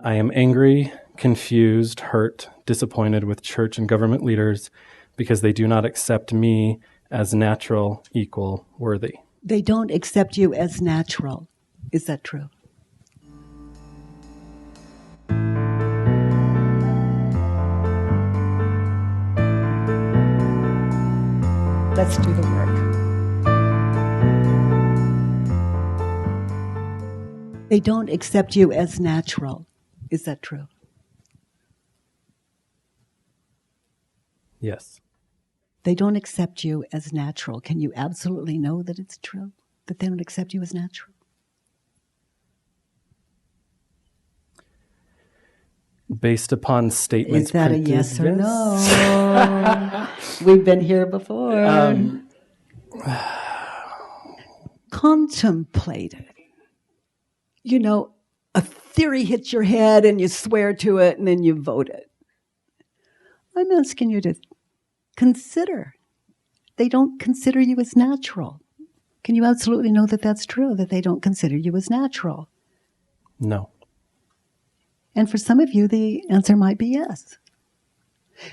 I am angry, confused, hurt, disappointed with church and government leaders because they do not accept me as natural, equal, worthy. They don't accept you as natural. Is that true? Let's do the work. They don't accept you as natural. Is that true? Yes. They don't accept you as natural. Can you absolutely know that it's true? That they don't accept you as natural? Based upon statements Is that printed, a yes or yes. no? We've been here before. Contemplate it. You know, a theory hits your head and you swear to it and then you vote it. I'm asking you to consider. They don't consider you as natural. Can you absolutely know that that's true, that they don't consider you as natural? No. And for some of you, the answer might be yes.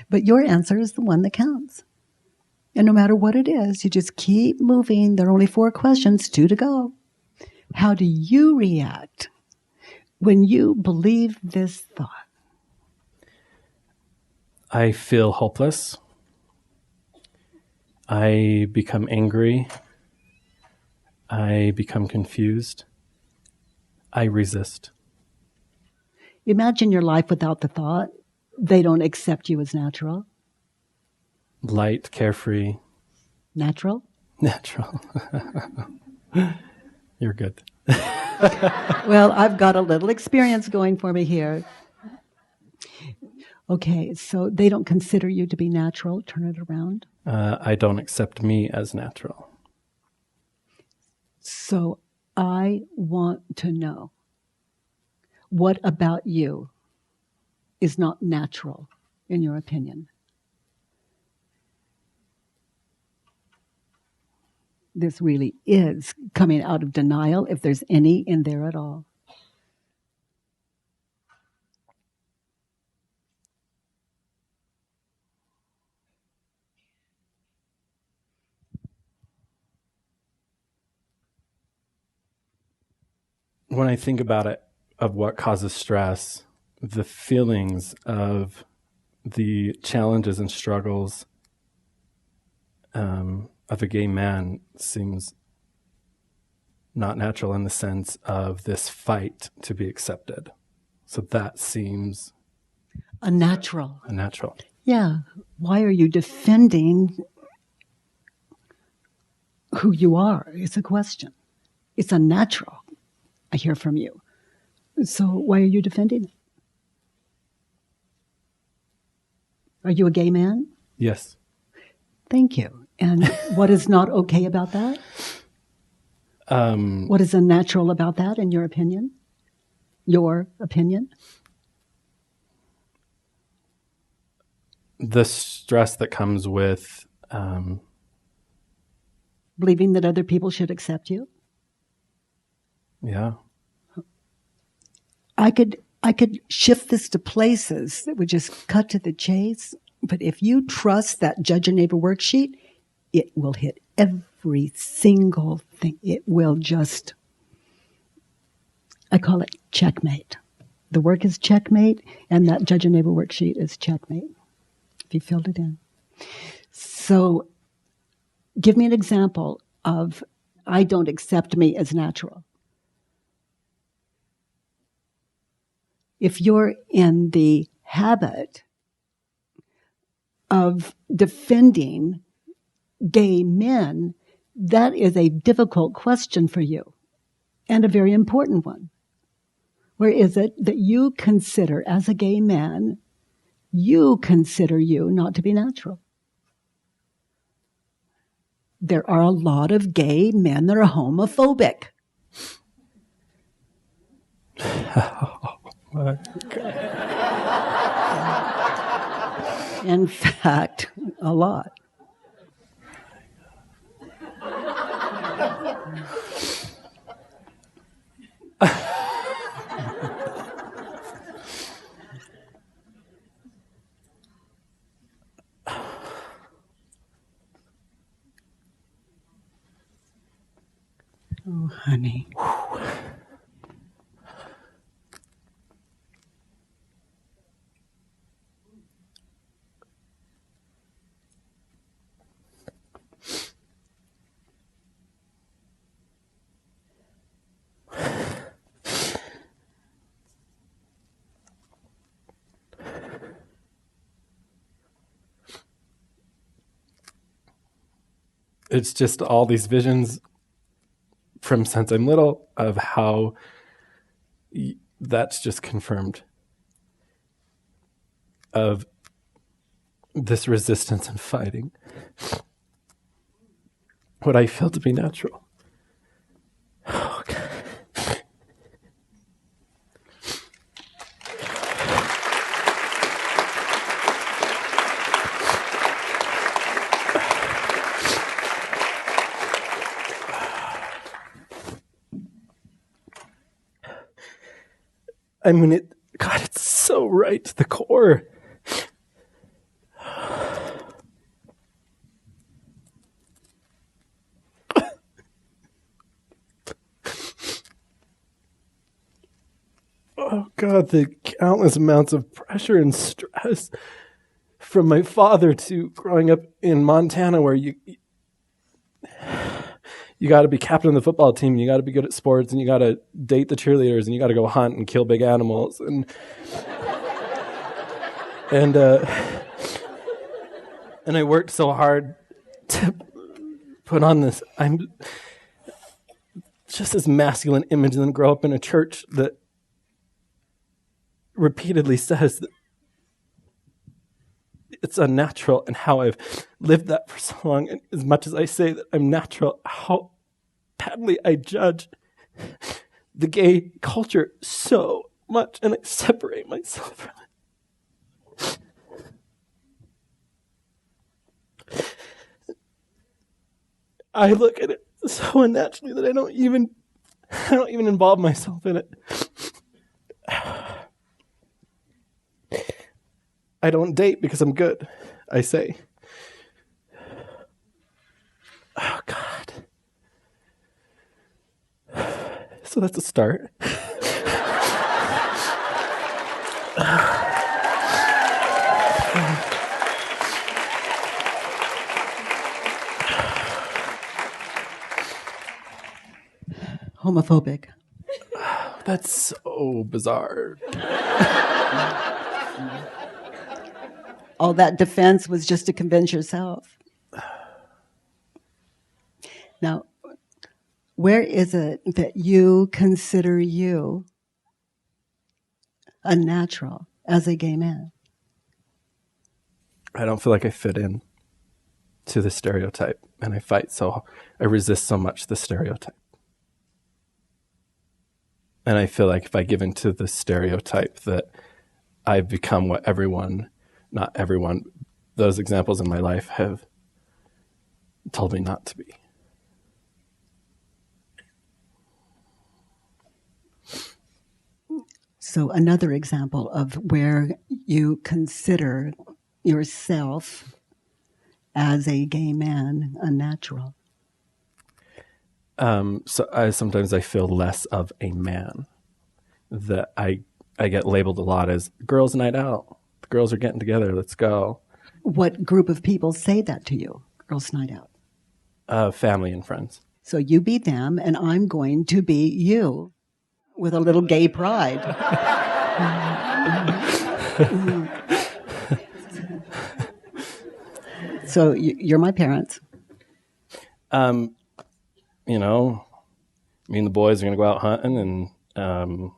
But your answer is the one that counts. And no matter what it is, you just keep moving. There are only 4 questions, 2 to go. How do you react when you believe this thought? I feel hopeless. I become angry. I become confused. I resist. Imagine your life without the thought. They don't accept you as natural. Light, carefree. Natural? Natural. You're good. Well, I've got a little experience going for me here. Okay, so they don't consider you to be natural. Turn it around. I don't accept me as natural. So I want to know, what about you is not natural, in your opinion? This really is coming out of denial, if there's any in there at all. When I think about it, of what causes stress, the feelings of the challenges and struggles of a gay man seems not natural in the sense of this fight to be accepted. So that seems Unnatural. unnatural. Yeah. Why are you defending who you are? It's a question. It's unnatural, I hear from you. So why are you defending it? Are you a gay man? Yes. Thank you. And what is not okay about that? What is unnatural about that, in your opinion? Your opinion? The stress that comes with Believing that other people should accept you? yeah. I could shift this to places that would just cut to the chase, but if you trust that Judge Your Neighbor worksheet, it will hit every single thing. It will just, I call it checkmate. The work is checkmate, and that Judge Your Neighbor worksheet is checkmate, if you filled it in. So give me an example of, I don't accept me as natural. If you're in the habit of defending gay men, that is a difficult question for you, and a very important one. Where is it that you consider, as a gay man, you consider you not to be natural? There are a lot of gay men that are homophobic. In fact, a lot. honey. It's just all these visions from since I'm little of how that's just confirmed of this resistance and fighting what I feel to be natural. Oh, God. I mean, God, it's so right to the core. Oh, God, the countless amounts of pressure and stress from my father to growing up in Montana where you got to be captain of the football team, you got to be good at sports, and you got to date the cheerleaders, and you got to go hunt and kill big animals. And I worked so hard to put on this, I'm just this masculine image, and then grow up in a church that repeatedly says that it's unnatural, and how I've lived that for so long. And as much as I say that I'm natural, how badly I judge the gay culture so much, and I separate myself from it. I look at it so unnaturally that I don't even involve myself in it. I don't date because I'm good, I say. Oh, God. So that's a start. Homophobic. That's so bizarre. All that defense was just to convince yourself. Now, where is it that you consider you unnatural as a gay man? I don't feel like I fit in to the stereotype, and I resist so much the stereotype. And I feel like if I give into the stereotype that I've become what not everyone, those examples in my life have told me not to be. So another example of where you consider yourself as a gay man unnatural. Sometimes I feel less of a man. That I get labeled a lot as girls' night out. The girls are getting together. Let's go. What group of people say that to you? Girls' night out. Family and friends. So you be them, and I'm going to be you, with a little gay pride. So you're my parents. Me and the boys are going to go out hunting and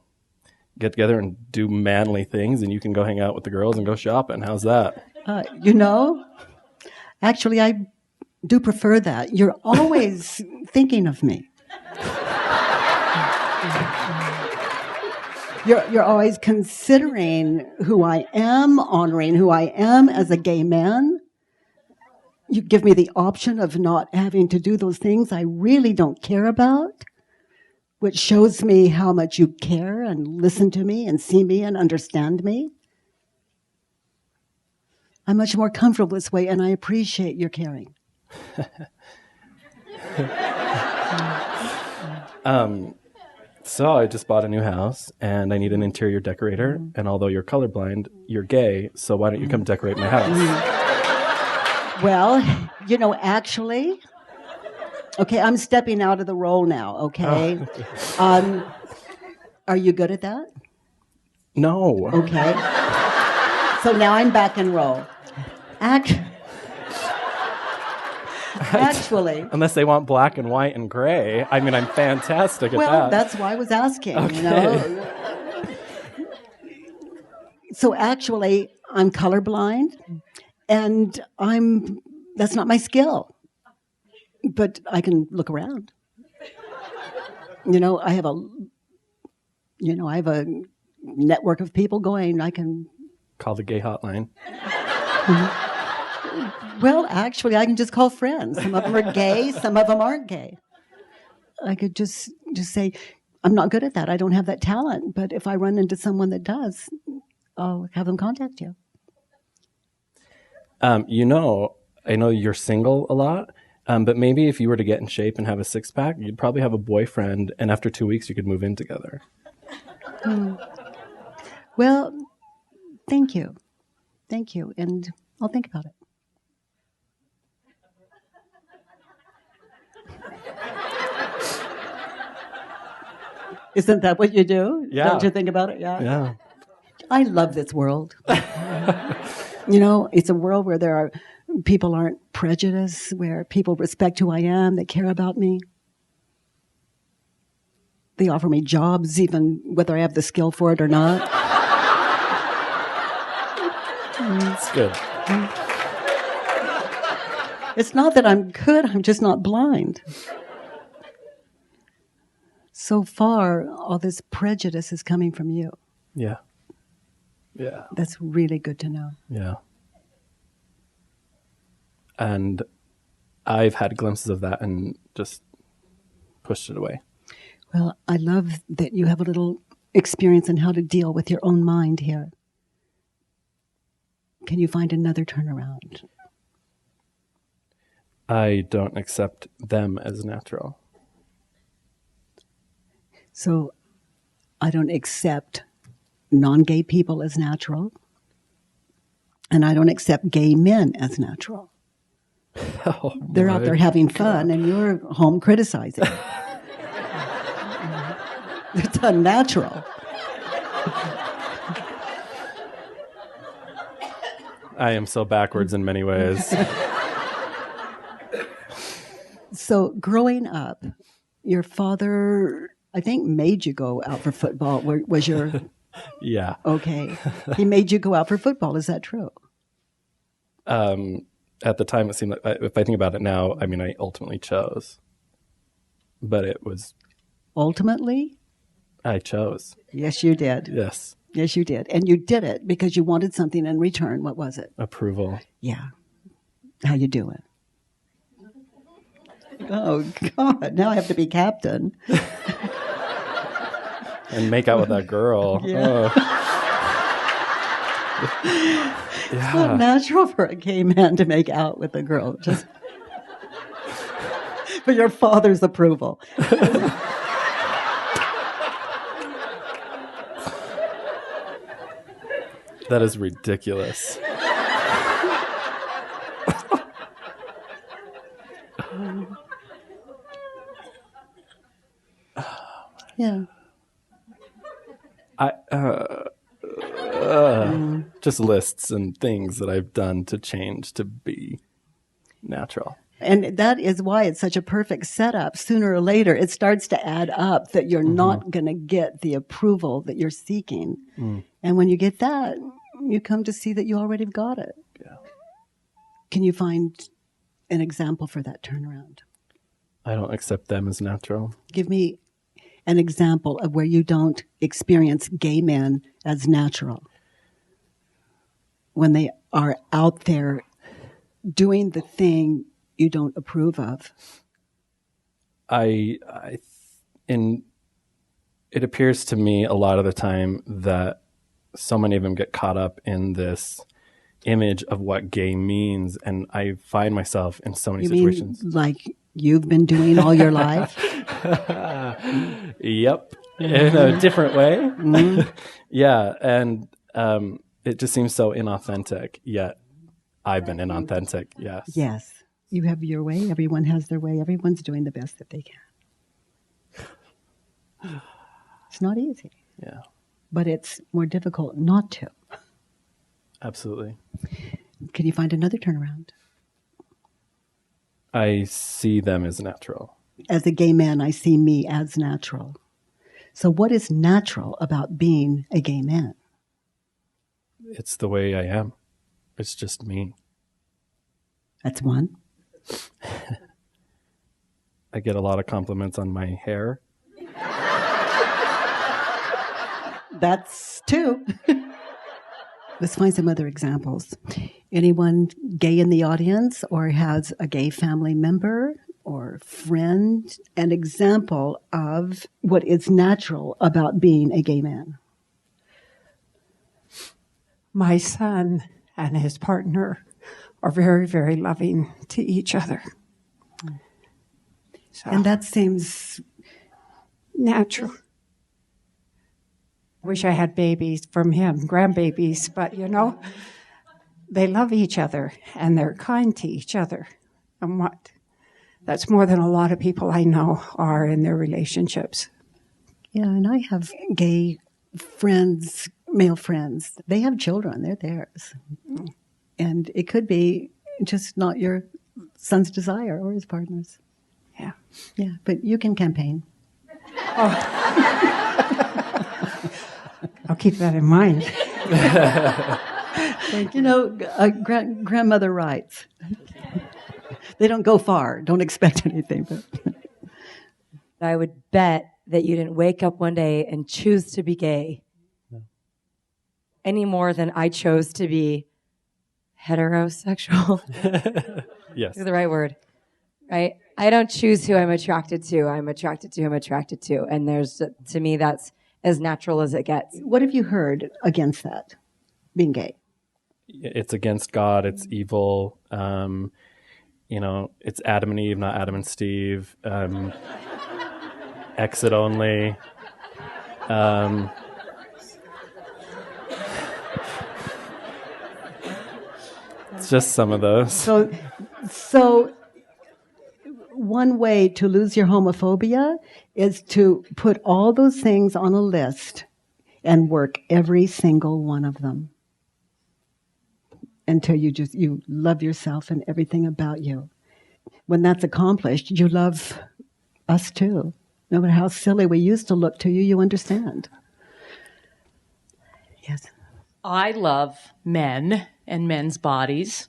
get together and do manly things, and you can go hang out with the girls and go shopping. How's that? Actually, I do prefer that. You're always thinking of me. You're always considering who I am, honoring who I am as a gay man. You give me the option of not having to do those things I really don't care about, which shows me how much you care and listen to me and see me and understand me. I'm much more comfortable this way, and I appreciate your caring. So I just bought a new house, and I need an interior decorator. And although you're colorblind, you're gay, so why don't you come decorate my house? Well, actually, okay, I'm stepping out of the role now, okay? Are you good at that? No. Okay. So now I'm back in role. Actually. Unless they want black and white and gray. I mean, I'm fantastic at that. Well, that's why I was asking, Okay. So actually, I'm colorblind, and that's not my skill. But I can look around. I have a network of people going. I can call the gay hotline. Well, actually, I can just call friends. Some of them are gay, some of them aren't gay. I could just say, I'm not good at that. I don't have that talent. But if I run into someone that does, I'll have them contact you. I know you're single a lot, but maybe if you were to get in shape and have a six-pack, you'd probably have a boyfriend, and after 2 weeks, you could move in together. Well, thank you. Thank you. And I'll think about it. Isn't that what you do? Yeah. Don't you think about it? Yeah. Yeah. I love this world. It's a world where people aren't prejudiced, where people respect who I am, they care about me. They offer me jobs, even whether I have the skill for it or not. That's good. It's not that I'm good, I'm just not blind. So far, all this prejudice is coming from you. Yeah. Yeah. That's really good to know. Yeah. And I've had glimpses of that and just pushed it away. Well, I love that you have a little experience in how to deal with your own mind here. Can you find another turnaround? I don't accept them as natural. So I don't accept non-gay people as natural, and I don't accept gay men as natural. Oh, They're out there having fun, and you're home criticizing. It's unnatural. I am so backwards in many ways. So growing up, your father, I think, made you go out for football. Was your... Yeah. Okay. He made you go out for football. Is that true? At the time, it seemed like, if I think about it now, I mean, I ultimately chose. But it was... Ultimately? I chose. Yes, you did. Yes. Yes, you did. And you did it because you wanted something in return. What was it? Approval. Yeah. How you doing? Oh, God. Now I have to be captain. And make out with that girl. Yeah. Oh. It's not natural for a gay man to make out with a girl. Just for your father's approval. That is ridiculous. Yeah. Just lists and things that I've done to change to be natural. And that is why it's such a perfect setup. Sooner or later, it starts to add up that you're not going to get the approval that you're seeking. And when you get that, you come to see that you already got it. Yeah. Can you find an example for that turnaround? I don't accept them as natural. Give me an example of where you don't experience gay men as natural. When they are out there doing the thing you don't approve of. It appears to me a lot of the time that so many of them get caught up in this image of what gay means, and I find myself in so many situations. Mean like you've been doing all your life? Yep. In a different way. Yeah. And it just seems so inauthentic, yet I've been inauthentic. Yes. Yes. You have your way. Everyone has their way. Everyone's doing the best that they can. It's not easy. Yeah. But it's more difficult not to. Absolutely. Can you find another turnaround? I see them as natural. As a gay man, I see me as natural. So what is natural about being a gay man? It's the way I am. It's just me. That's one. I get a lot of compliments on my hair. That's two. Let's find some other examples. Anyone gay in the audience or has a gay family member or friend? An example of what is natural about being a gay man. My son and his partner are very, very loving to each other. So, And that seems natural. Wish I had babies from him, grandbabies, but they love each other and they're kind to each other. And that's more than a lot of people I know are in their relationships. Yeah, and I have gay friends, male friends. They have children, they're theirs. And it could be just not your son's desire or his partner's. Yeah. Yeah, but you can campaign. I'll keep that in mind. Grandmother writes. They don't go far. Don't expect anything. But I would bet that you didn't wake up one day and choose to be gay any more than I chose to be heterosexual. Yes. Is the right word, right? I don't choose who I'm attracted to. I'm attracted to who I'm attracted to. And to me, that's as natural as it gets. what have you heard against that, being gay? It's against God. It's evil. It's Adam and Eve, not Adam and Steve. Exit only. It's just some of those. So one way to lose your homophobia is to put all those things on a list and work every single one of them until you love yourself and everything about you. When that's accomplished, you love us too. No matter how silly we used to look to you, you understand. Yes. I love men and men's bodies.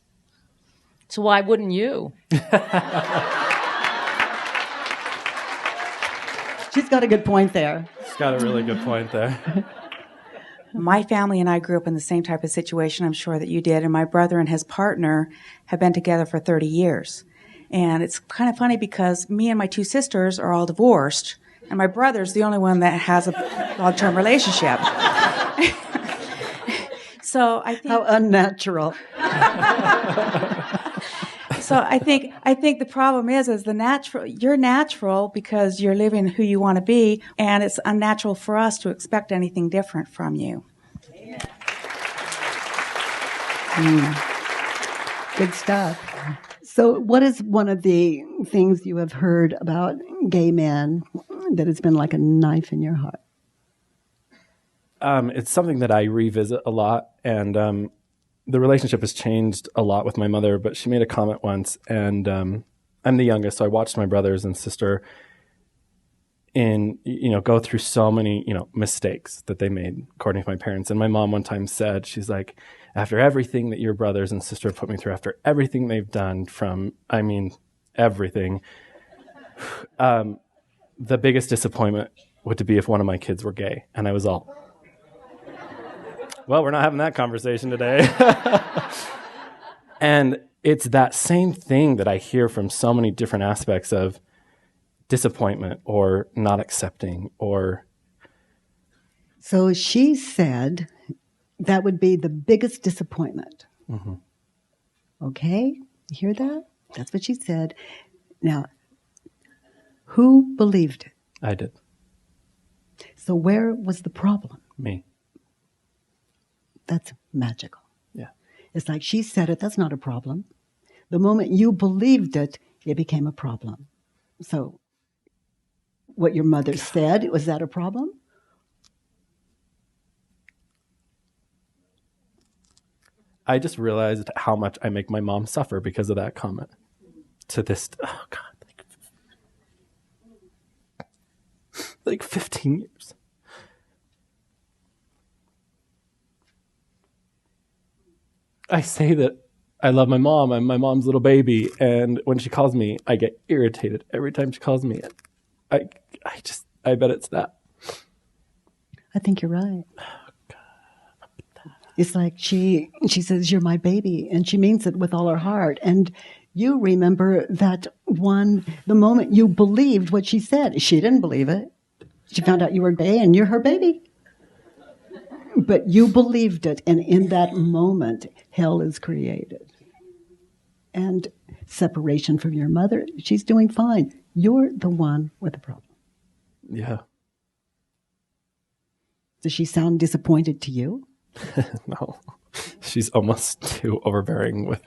So why wouldn't you? She's got a good point there. She's got a really good point there. My family and I grew up in the same type of situation, I'm sure that you did, and my brother and his partner have been together for 30 years. And it's kind of funny because me and my two sisters are all divorced, and my brother's the only one that has a long-term relationship. So I think How unnatural. So I think the problem is you're natural because you're living who you want to be, and it's unnatural for us to expect anything different from you. Good stuff. So what is one of the things you have heard about gay men that has been like a knife in your heart? It's something that I revisit a lot, and the relationship has changed a lot with my mother, but she made a comment once, and I'm the youngest, so I watched my brothers and sister go through so many, mistakes that they made, according to my parents. And my mom one time said, she's like, after everything that your brothers and sister put me through, after everything they've done everything, the biggest disappointment would be if one of my kids were gay. And I was all, well, we're not having that conversation today. And it's that same thing that I hear from so many different aspects of disappointment or not accepting or... So she said that would be the biggest disappointment. Mm-hmm. Okay? You hear that? That's what she said. Now, Who believed it? I did. So where was the problem? Me. That's magical. Yeah. It's like she said it, that's not a problem. The moment you believed it, it became a problem. So what your mother said, was that a problem? I just realized how much I make my mom suffer because of that comment. To this, oh God, like 15 years. I say that I love my mom. I'm my mom's little baby. And when she calls me, I get irritated every time she calls me. I bet it's that. I think you're right. It's like she says, you're my baby, and she means it with all her heart. And you remember that the moment you believed what she said. She didn't believe it. She found out you were gay and you're her baby. But you believed it, and in that moment, hell is created. And separation from your mother, she's doing fine. You're the one with the problem. Yeah. Does she sound disappointed to you? No. She's almost too overbearing with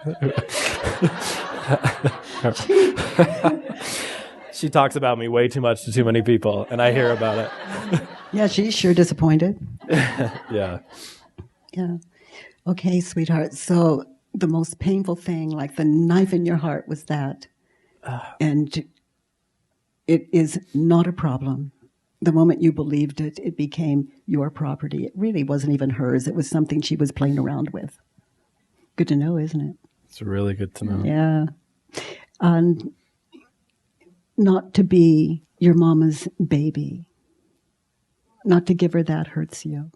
She talks about me way too much to too many people, and I hear about it. Yeah, she's sure disappointed. Yeah. Yeah. Okay, sweetheart. So the most painful thing, like the knife in your heart, was that. And it is not a problem. The moment you believed it, it became your property. It really wasn't even hers. It was something she was playing around with. Good to know, isn't it? It's really good to know. Yeah. And not to be your mama's baby, not to give her that hurts you.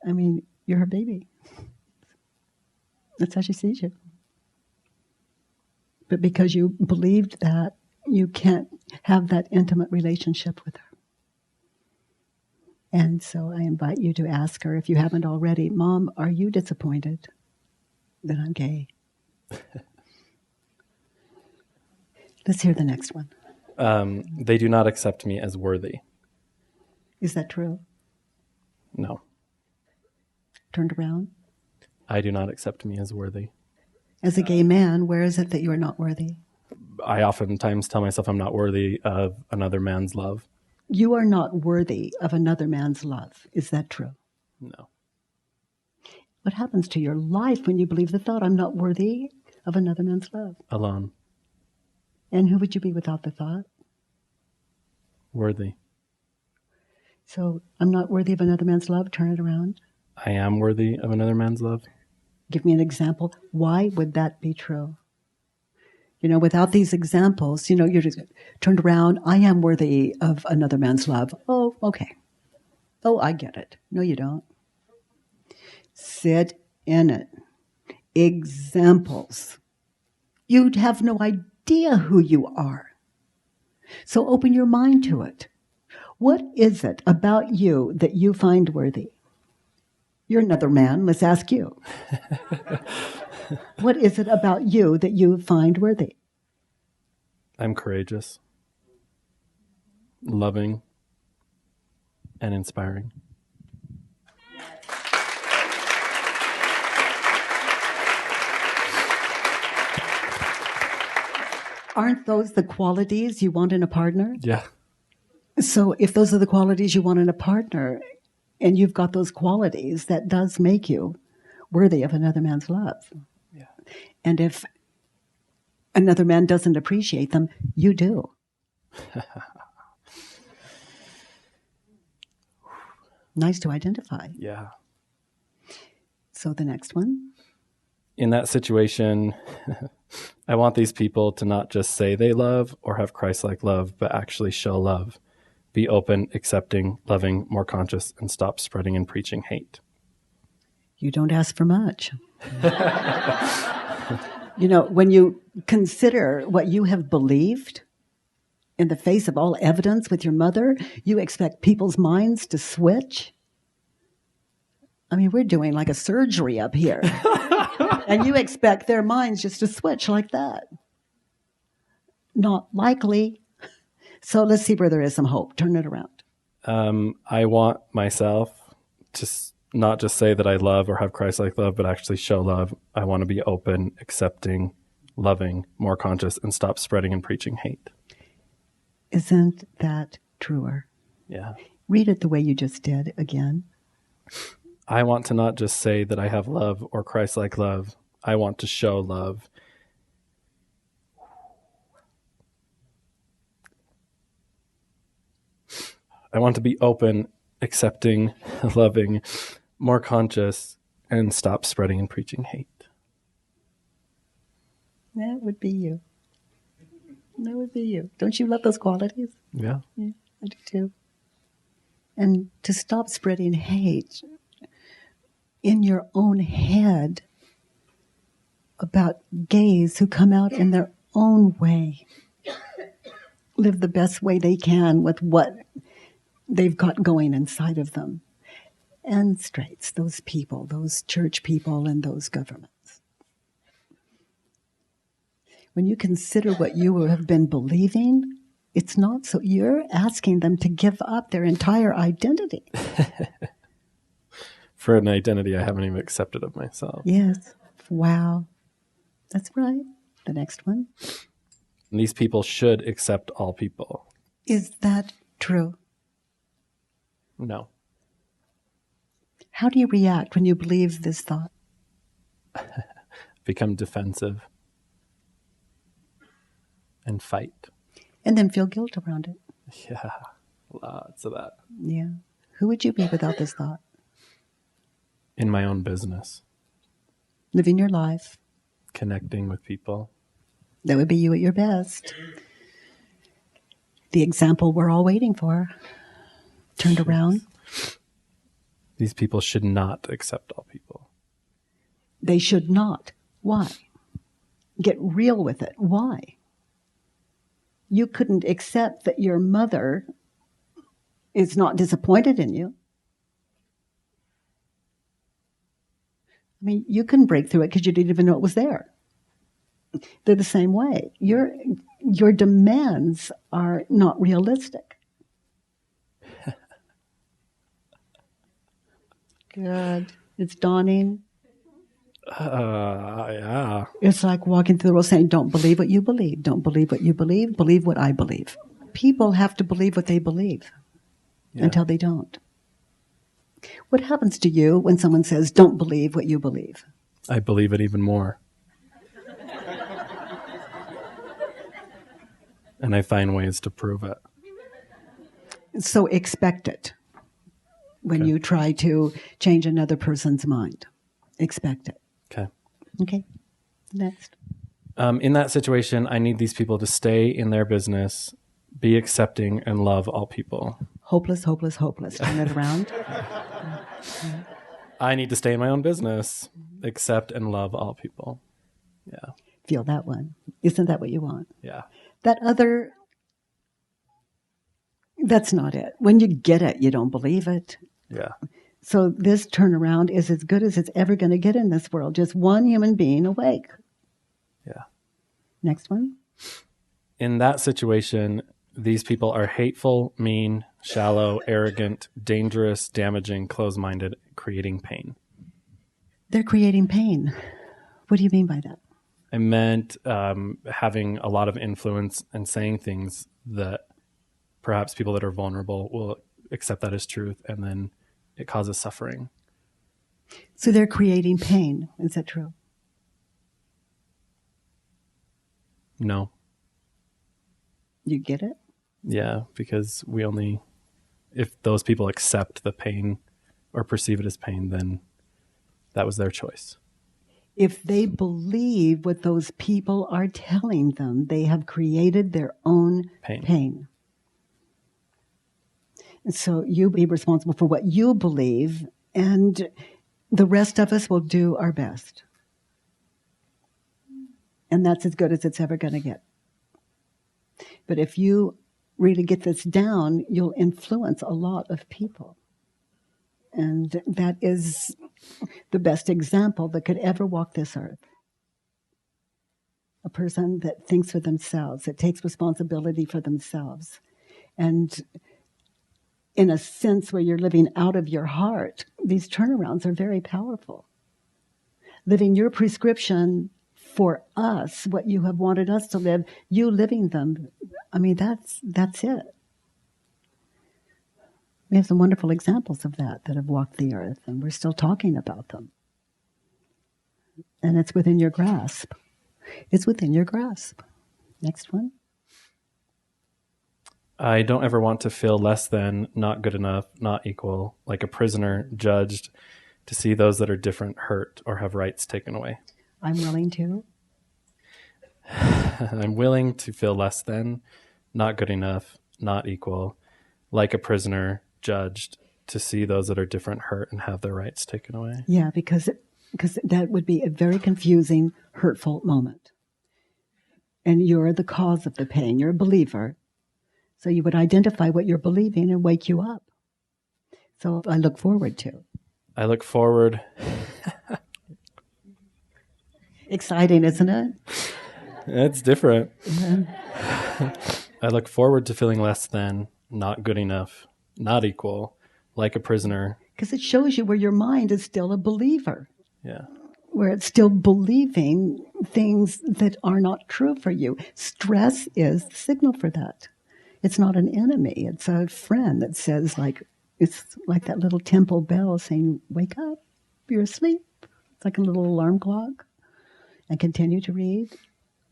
I mean, you're her baby. That's how she sees you. But because you believed that, you can't have that intimate relationship with her. And so I invite you to ask her, if you haven't already, Mom, are you disappointed that I'm gay? Let's hear the next one. They do not accept me as worthy. Is that true? No. Turned around? I do not accept me as worthy. As a gay man, where is it that you are not worthy? I oftentimes tell myself I'm not worthy of another man's love. You are not worthy of another man's love. Is that true? No. What happens to your life when you believe the thought, I'm not worthy of another man's love? Alone. And who would you be without the thought? Worthy. So, I'm not worthy of another man's love, turn it around. I am worthy of another man's love. Give me an example. Why would that be true? You know, without these examples, you know, you're just turned around. I am worthy of another man's love. Oh, okay. Oh, I get it. No, you don't. Sit in it. Examples. You'd have no idea who you are. So open your mind to it. What is it about you that you find worthy? You're another man. Let's ask you. What is it about you that you find worthy? I'm courageous, loving, and inspiring. Aren't those the qualities you want in a partner? Yeah. So if those are the qualities you want in a partner, and you've got those qualities, that does make you worthy of another man's love. Yeah. And if another man doesn't appreciate them, you do. Nice to identify. Yeah. So the next one. In that situation, I want these people to not just say they love or have Christ-like love, but actually show love. Be open, accepting, loving, more conscious, and stop spreading and preaching hate. You don't ask for much. You know, when you consider what you have believed in the face of all evidence with your mother, you expect people's minds to switch. I mean, we're doing like a surgery up here. And you expect their minds just to switch like that. not likely. So let's see where there is some hope. Turn it around. I want myself to not just say that I love or have Christ-like love, but actually show love. I want to be open, accepting, loving, more conscious, and stop spreading and preaching hate. Isn't that truer? Yeah. Read it the way you just did again. I want to not just say that I have love or Christ-like love. I want to show love. I want to be open, accepting, loving, more conscious, and stop spreading and preaching hate. That would be you. That would be you. Don't you love those qualities? Yeah. Yeah, I do too. And to stop spreading hate in your own head about gays who come out in their own way, live the best way they can with what they've got going inside of them. And straights, those people, those church people and those governments. When you consider what you have been believing, it's not so. You're asking them to give up their entire identity. For an identity I haven't even accepted of myself. Yes. Wow. That's right. The next one. And these people should accept all people. Is that true? No. How do you react when you believe this thought? Become defensive and fight. And then feel guilt around it. Yeah, lots of that. Yeah. Who would you be without this thought? In my own business, Living your life. connecting with people. That would be you at your best. The example we're all waiting for. Turned around. These people should not accept all people. They should not. Why? Get real with it. Why? You couldn't accept that your mother is not disappointed in you. I mean, you couldn't break through it because you didn't even know it was there. They're the same way. Your demands are not realistic. Good. It's dawning. Yeah. It's like walking through the world saying, don't believe what you believe. Don't believe what you believe. Believe what I believe. People have to believe what they believe until they don't. What happens to you when someone says, don't believe what you believe? I believe it even more. And I find ways to prove it. So expect it when you try to change another person's mind. Expect it. Okay. Okay. Next. In that situation, I need these people to stay in their business, be accepting, and love all people. Hopeless, hopeless, hopeless. Turn it around. I need to stay in my own business, accept and love all people. Yeah. Feel that one. Isn't that what you want? Yeah. That other, that's not it. When you get it, you don't believe it. Yeah. So this turnaround is as good as it's ever going to get in this world. Just one human being awake. Yeah. Next one. In that situation, these people are hateful, mean, shallow, arrogant, dangerous, damaging, closed-minded, creating pain. They're creating pain. What do you mean by that? I meant having a lot of influence and saying things that perhaps people that are vulnerable will accept that as truth, and then it causes suffering. So they're creating pain. Is that true? No. You get it? Yeah, because if those people accept the pain or perceive it as pain, then that was their choice. If they believe what those people are telling them, they have created their own pain. And so you be responsible for what you believe, and the rest of us will do our best. And that's as good as it's ever going to get. But if you really get this down, you'll influence a lot of people. And that is the best example that could ever walk this earth. a person that thinks for themselves, that takes responsibility for themselves. And in a sense where you're living out of your heart, these turnarounds are very powerful. Living your prescription for us, what you have wanted us to live, you living them. I mean, that's it. We have some wonderful examples of that have walked the earth, and we're still talking about them. And it's within your grasp. It's within your grasp. Next one. I don't ever want to feel less than, not good enough, not equal, like a prisoner judged, to see those that are different hurt or have rights taken away. I'm willing to. I'm willing to feel less than, not good enough, not equal, like a prisoner judged, to see those that are different hurt and have their rights taken away. Yeah, because that would be a very confusing, hurtful moment. And you're the cause of the pain. You're a believer. So you would identify what you're believing and wake you up. So I look forward to. I look forward. Exciting, isn't it? It's different. I look forward to feeling less than, not good enough, not equal, like a prisoner. Because it shows you where your mind is still a believer. Yeah. Where it's still believing things that are not true for you. Stress is the signal for that. It's not an enemy. It's a friend that says, it's like that little temple bell saying, wake up, you're asleep. It's like a little alarm clock. And continue to read.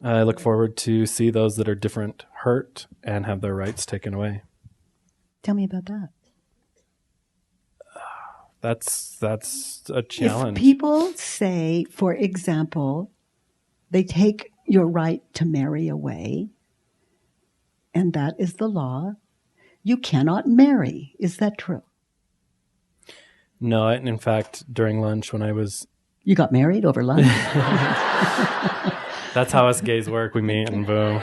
I look forward to see those that are different hurt and have their rights taken away. Tell me about that. That's a challenge. If people say, for example, they take your right to marry away, and that is the law, you cannot marry. Is that true? No, in fact, during lunch when I was... You got married over lunch? That's how us gays work. We meet and boom.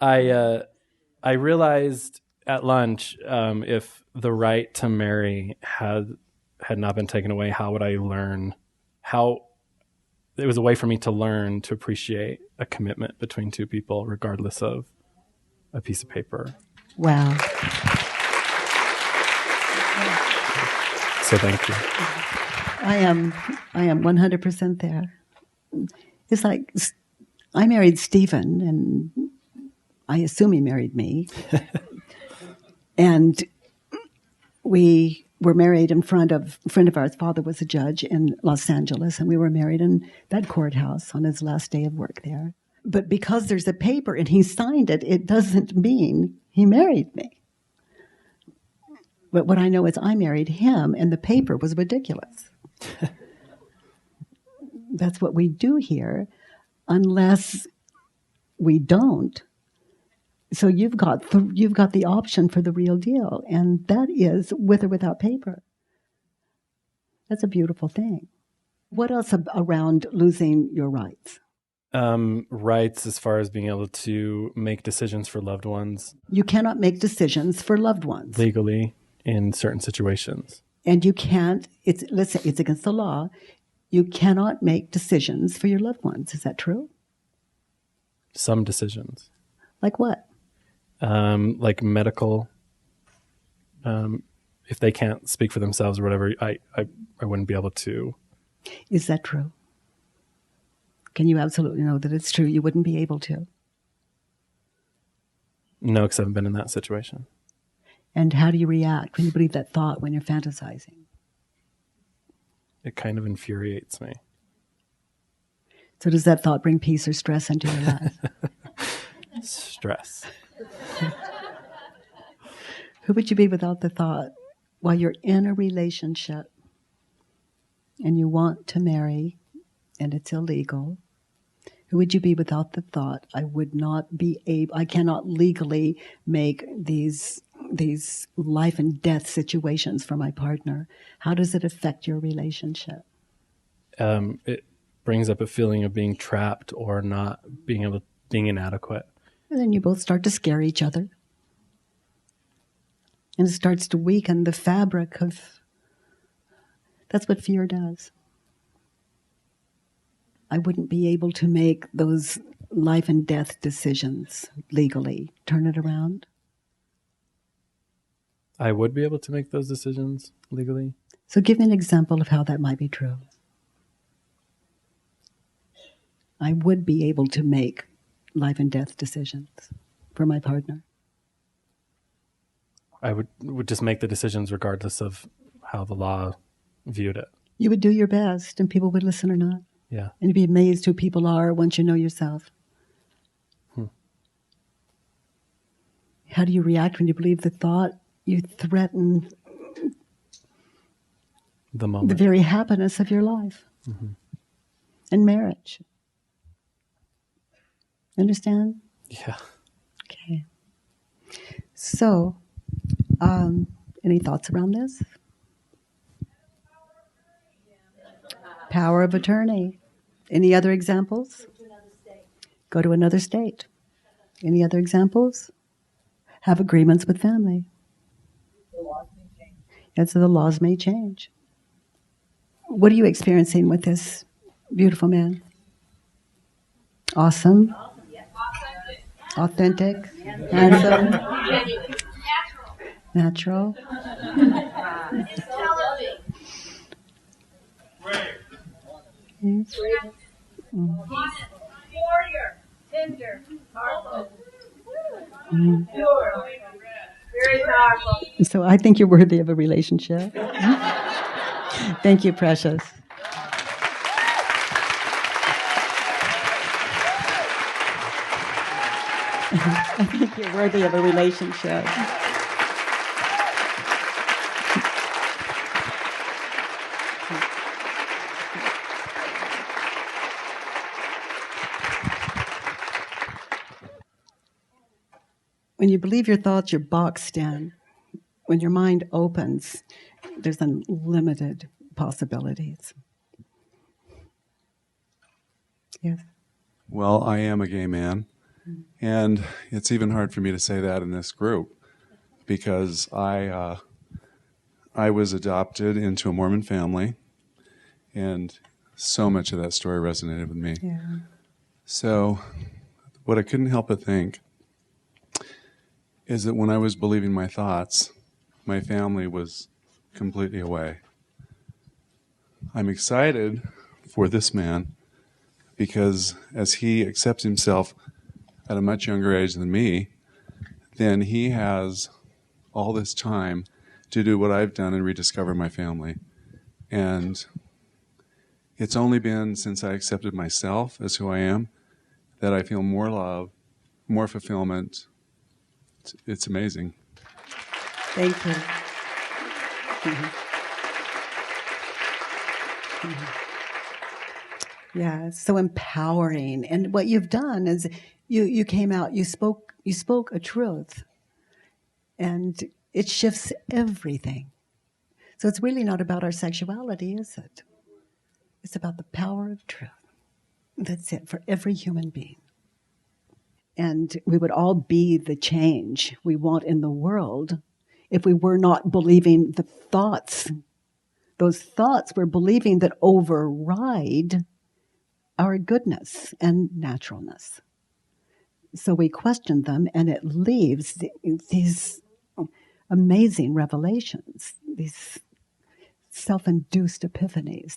I realized at lunch, if the right to marry had not been taken away, how would I learn? How it was a way for me to learn to appreciate a commitment between two people, regardless of a piece of paper. Wow. So thank you. I am 100% there. It's like I married Stephen, and I assume he married me. And we were married in front of a friend of ours. Father was a judge in Los Angeles, and we were married in that courthouse on his last day of work there. But because there's a paper and he signed it, it doesn't mean he married me. But what I know is I married him, and the paper was ridiculous. That's what we do here, unless we don't. So you've got the option for the real deal, and that is with or without paper. That's a beautiful thing. What else around losing your rights? Rights as far as being able to make decisions for loved ones. You cannot make decisions for loved ones. Legally, in certain situations. And you can't, let's say it's against the law, you cannot make decisions for your loved ones. Is that true? Some decisions. Like what? Like medical. If they can't speak for themselves or whatever, I wouldn't be able to. Is that true? Can you absolutely know that it's true? You wouldn't be able to? No, because I haven't been in that situation. And how do you react when you believe that thought, when you're fantasizing? It kind of infuriates me. So does that thought bring peace or stress into your life? Stress. Who would you be without the thought while you're in a relationship and you want to marry and it's illegal? Who would you be without the thought, I cannot legally make these life and death situations for my partner? How does it affect your relationship? It brings up a feeling of being trapped or not being inadequate. And then you both start to scare each other. And it starts to weaken the fabric of That's what fear does. I wouldn't be able to make those life and death decisions legally. Turn it around. I would be able to make those decisions legally. So give me an example of how that might be true. I would be able to make life and death decisions for my partner. I would just make the decisions regardless of how the law viewed it. You would do your best, and people would listen or not. Yeah. And you'd be amazed who people are once you know yourself. How do you react when you believe the thought? You threaten The moment. the very happiness of your life and marriage. Understand? Yeah. Okay. So, any thoughts around this? Power of attorney. Any other examples? Go to another state. Any other examples? Have agreements with family. And so the laws may change. What are you experiencing with this beautiful man? Awesome. Authentic. Handsome. Natural. Warrior, tender, powerful. Pure. Very powerful. So I think you're worthy of a relationship. Thank you, precious. I think you're worthy of a relationship. When you believe your thoughts, you're boxed in. When your mind opens, there's unlimited possibilities. Yes. Well, I am a gay man, and it's even hard for me to say that in this group because I was adopted into a Mormon family, and so much of that story resonated with me. Yeah. So what I couldn't help but think is that when I was believing my thoughts, my family was completely away. I'm excited for this man because as he accepts himself at a much younger age than me, then he has all this time to do what I've done and rediscover my family. And it's only been since I accepted myself as who I am that I feel more love, more fulfillment. It's amazing. Thank you. Yeah, it's so empowering. And what you've done is you came out, you spoke a truth. And it shifts everything. So it's really not about our sexuality, is it? It's about the power of truth. That's it for every human being. And we would all be the change we want in the world if we were not believing the thoughts. Those thoughts we're believing that override our goodness and naturalness. So we question them, and it leaves these amazing revelations, these self-induced epiphanies.